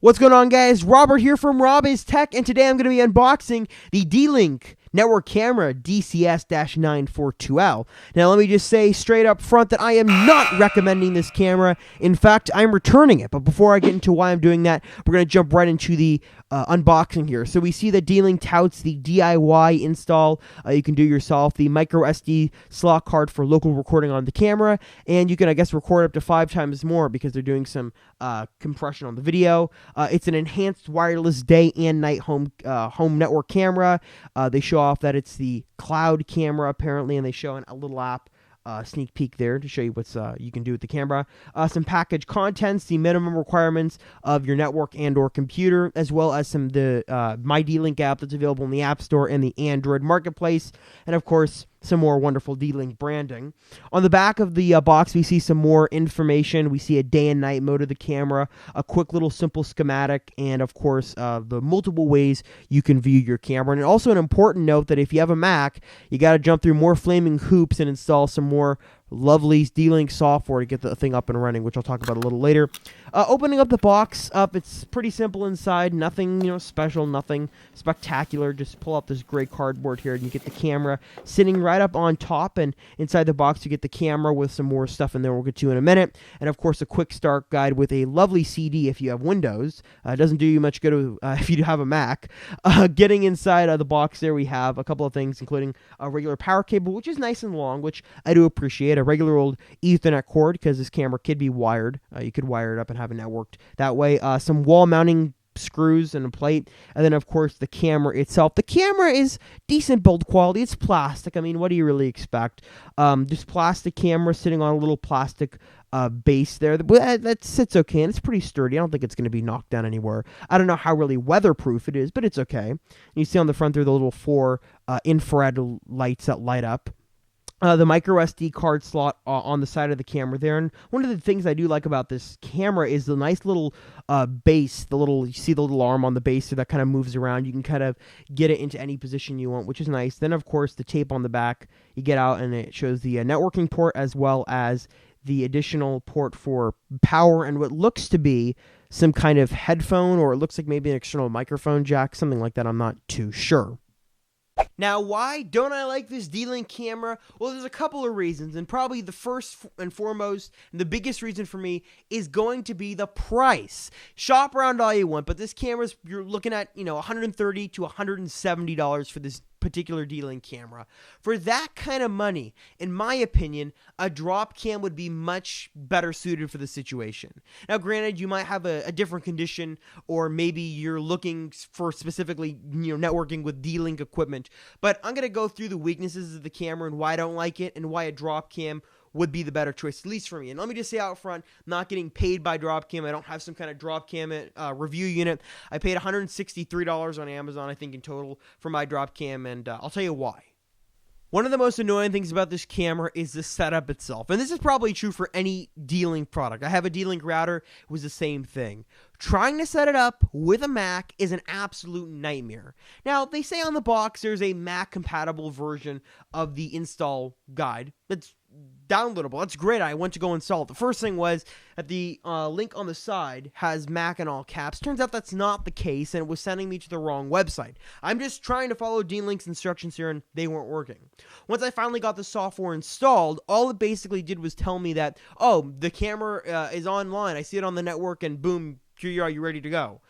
What's going on, guys? Robert here from Rob is Tech, and today I'm going to be unboxing the Dlink network camera DCS-942L. Now, let me just say straight up front that I am not recommending this camera. In fact, I'm returning it. But before I get into why I'm doing that, we're going to jump right into the unboxing here. So we see that Dlink touts the DIY install. You can do yourself, the micro SD slot card for local recording on the camera, and you can, I guess, record up to 5 times more because they're doing some compression on the video. It's an enhanced wireless day and night home network camera. They show off that it's the cloud camera apparently, and they show a little app sneak peek there to show you what's you can do with the camera. Some package contents, the minimum requirements of your network and or computer, as well as the My Dlink app that's available in the App Store and the Android Marketplace, and of course some more wonderful Dlink branding. On the back of the box, we see some more information. We see a day and night mode of the camera, a quick little simple schematic, and of course the multiple ways you can view your camera. And also an important note that if you have a Mac, you got to jump through more flaming hoops and install some more lovely Dlink software to get the thing up and running, which I'll talk about a little later. Opening up the box up, it's pretty simple inside. Nothing, special, nothing spectacular. Just pull up this gray cardboard here, and you get the camera sitting right up on top. And inside the box, you get the camera with some more stuff in there we'll get to in a minute. And of course, a quick start guide with a lovely CD if you have Windows. It doesn't do you much good if you have a Mac. Getting inside of the box there, we have a couple of things, including a regular power cable, which is nice and long, which I do appreciate. A regular old Ethernet cord, because this camera could be wired. You could wire it up and have it networked that way. Some wall mounting screws and a plate, and then of course the camera itself. The camera is decent build quality. It's plastic. I mean, what do you really expect? Just plastic camera sitting on a little plastic base there. That sits okay, and it's pretty sturdy. I don't think it's going to be knocked down anywhere. I don't know how really weatherproof it is, but it's okay. And you see on the front there the little 4 infrared lights that light up. The micro SD card slot on the side of the camera there. And one of the things I do like about this camera is the nice little base, you see the little arm on the base that kind of moves around. You can kind of get it into any position you want, which is nice. Then, of course, the tape on the back, you get out and it shows the networking port as well as the additional port for power and what looks to be some kind of headphone, or it looks like maybe an external microphone jack, something like that. I'm not too sure. Now, why don't I like this Dlink camera? Well, there's a couple of reasons, and probably the first and foremost, and the biggest reason for me is going to be the price. Shop around all you want, but this camera's, you're looking at, $130 to $170 for this particular Dlink camera. For that kind of money, in my opinion, a drop cam would be much better suited for the situation. Now, granted, you might have a different condition, or maybe you're looking for specifically, networking with Dlink equipment, but I'm going to go through the weaknesses of the camera and why I don't like it and why a drop cam would be the better choice, at least for me. And let me just say out front, I'm not getting paid by Dropcam. I don't have some kind of Dropcam review unit. I paid $163 on Amazon, I think, in total for my Dropcam, and I'll tell you why. One of the most annoying things about this camera is the setup itself. And this is probably true for any Dlink product. I have a Dlink router. It was the same thing. Trying to set it up with a Mac is an absolute nightmare. Now, they say on the box there's a Mac-compatible version of the install guide that's downloadable. That's great. I went to go install it. The first thing was that the link on the side has Mac in all caps. Turns out that's not the case, and it was sending me to the wrong website. I'm just trying to follow Dlink's instructions here, and they weren't working. Once I finally got the software installed, all it basically did was tell me that, oh, the camera is online. I see it on the network, and boom, here you are. You're ready to go.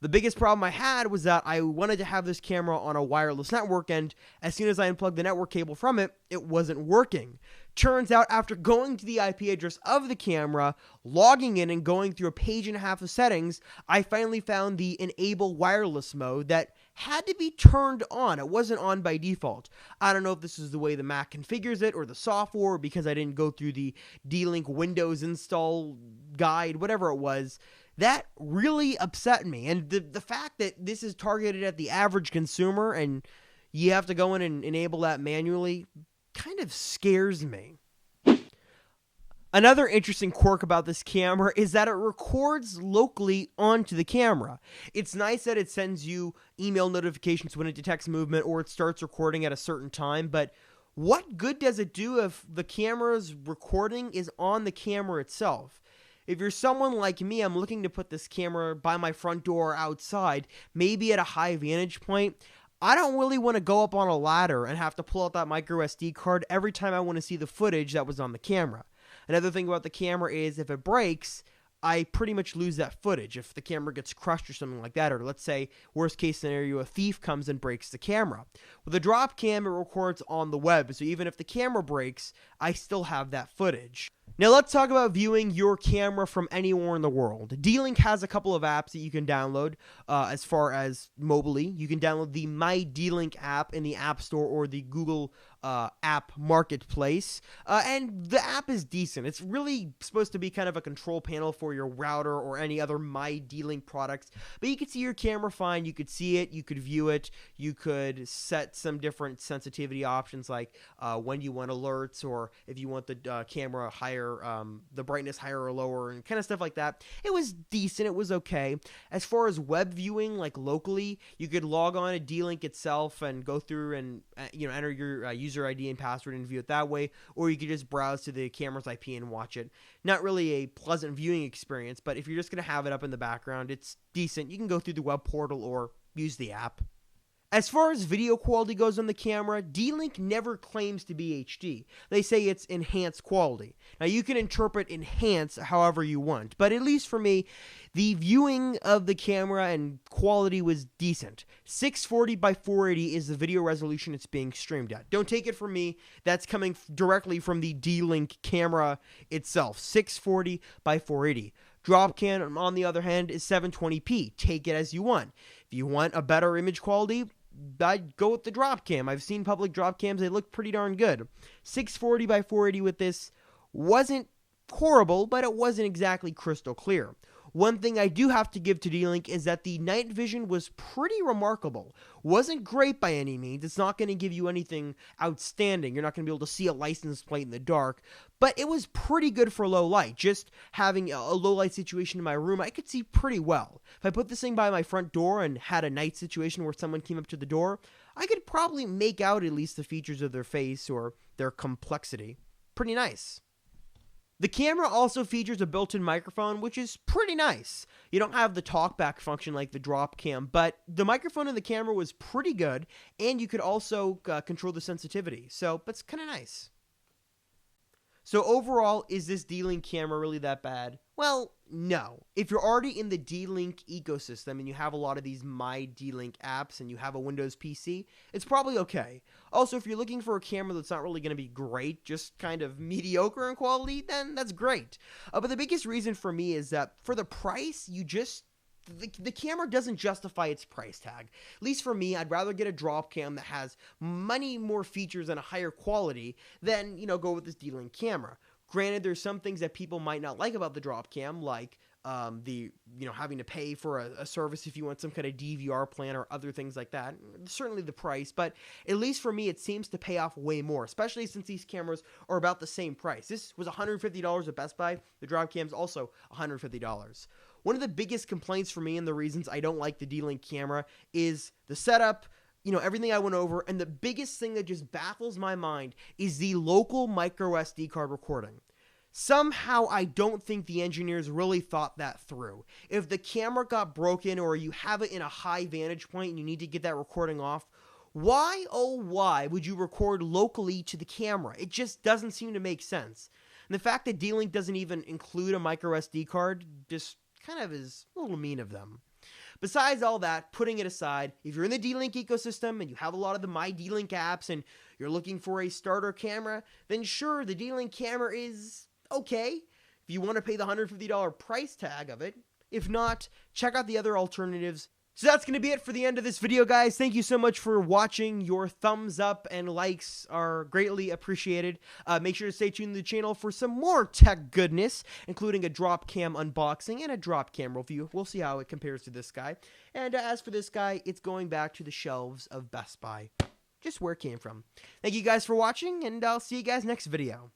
The biggest problem I had was that I wanted to have this camera on a wireless network, and as soon as I unplugged the network cable from it, it wasn't working. Turns out, after going to the IP address of the camera, logging in and going through a page and a half of settings, I finally found the enable wireless mode that had to be turned on. It wasn't on by default. I don't know if this is the way the Mac configures it or the software, or because I didn't go through the Dlink Windows install guide, whatever it was. That really upset me. And the fact that this is targeted at the average consumer and you have to go in and enable that manually kind of scares me. Another interesting quirk about this camera is that it records locally onto the camera. It's nice that it sends you email notifications when it detects movement or it starts recording at a certain time, but what good does it do if the camera's recording is on the camera itself? If you're someone like me, I'm looking to put this camera by my front door or outside, maybe at a high vantage point. I don't really want to go up on a ladder and have to pull out that micro SD card every time I want to see the footage that was on the camera. Another thing about the camera is if it breaks, I pretty much lose that footage. If the camera gets crushed or something like that, or let's say, worst case scenario, a thief comes and breaks the camera. With a drop cam, it records on the web, so even if the camera breaks, I still have that footage. Now let's talk about viewing your camera from anywhere in the world. Dlink has a couple of apps that you can download as far as mobily. You can download the My Dlink app in the App Store or the Google app marketplace, and the app is decent. It's really supposed to be kind of a control panel for your router or any other My Dlink products, but you can see your camera fine. You could see it, you could view it, you could set some different sensitivity options like when you want alerts, or if you want the camera higher, the brightness higher or lower, and kind of stuff like that. It was decent, it was okay. As far as web viewing, like locally, you could log on to Dlink itself and go through and enter your user ID and password and view it that way, or you could just browse to the camera's IP and watch it. Not really a pleasant viewing experience, but if you're just going to have it up in the background, it's decent. You can go through the web portal or use the app. As far as video quality goes on the camera, Dlink never claims to be HD. They say it's enhanced quality. Now, you can interpret enhance however you want, but at least for me, the viewing of the camera and quality was decent. 640 by 480 is the video resolution it's being streamed at. Don't take it from me. That's coming directly from the Dlink camera itself. 640 by 480. Dropcam, on the other hand, is 720p. Take it as you want. If you want a better image quality, I'd go with the drop cam. I've seen public drop cams. They look pretty darn good. 640 by 480 with this wasn't horrible, but it wasn't exactly crystal clear. One thing I do have to give to Dlink is that the night vision was pretty remarkable. Wasn't great by any means. It's not going to give you anything outstanding. You're not going to be able to see a license plate in the dark, but it was pretty good for low light. Just having a low light situation in my room, I could see pretty well. If I put this thing by my front door and had a night situation where someone came up to the door, I could probably make out at least the features of their face or their complexity. Pretty nice. The camera also features a built-in microphone, which is pretty nice. You don't have the talkback function like the drop cam, but the microphone in the camera was pretty good, and you could also control the sensitivity, so that's kind of nice. So overall, is this Dlink camera really that bad? Well, no. If you're already in the Dlink ecosystem and you have a lot of these My Dlink apps and you have a Windows PC, it's probably okay. Also, if you're looking for a camera that's not really going to be great, just kind of mediocre in quality, then that's great. But the biggest reason for me is that for the price, the camera doesn't justify its price tag. At least for me, I'd rather get a drop cam that has many more features and a higher quality than, go with this Dlink camera. Granted, there's some things that people might not like about the drop cam, like having to pay for a service if you want some kind of DVR plan or other things like that. Certainly the price, but at least for me, it seems to pay off way more, especially since these cameras are about the same price. This was $150 at Best Buy. The drop cam's also $150. One of the biggest complaints for me and the reasons I don't like the Dlink camera is the setup, everything I went over, and the biggest thing that just baffles my mind is the local micro SD card recording. Somehow, I don't think the engineers really thought that through. If the camera got broken or you have it in a high vantage point and you need to get that recording off, why, oh why, would you record locally to the camera? It just doesn't seem to make sense. And the fact that Dlink doesn't even include a micro SD card just kind of is a little mean of them. Besides all that, putting it aside, if you're in the Dlink ecosystem and you have a lot of the My Dlink apps and you're looking for a starter camera, then sure, the Dlink camera is okay if you want to pay the $150 price tag of it. If not, check out the other alternatives. So that's going to be it for the end of this video, guys. Thank you so much for watching. Your thumbs up and likes are greatly appreciated. Make sure to stay tuned to the channel for some more tech goodness, including a drop cam unboxing and a drop cam review. We'll see how it compares to this guy. And as for this guy, it's going back to the shelves of Best Buy. Just where it came from. Thank you guys for watching, and I'll see you guys next video.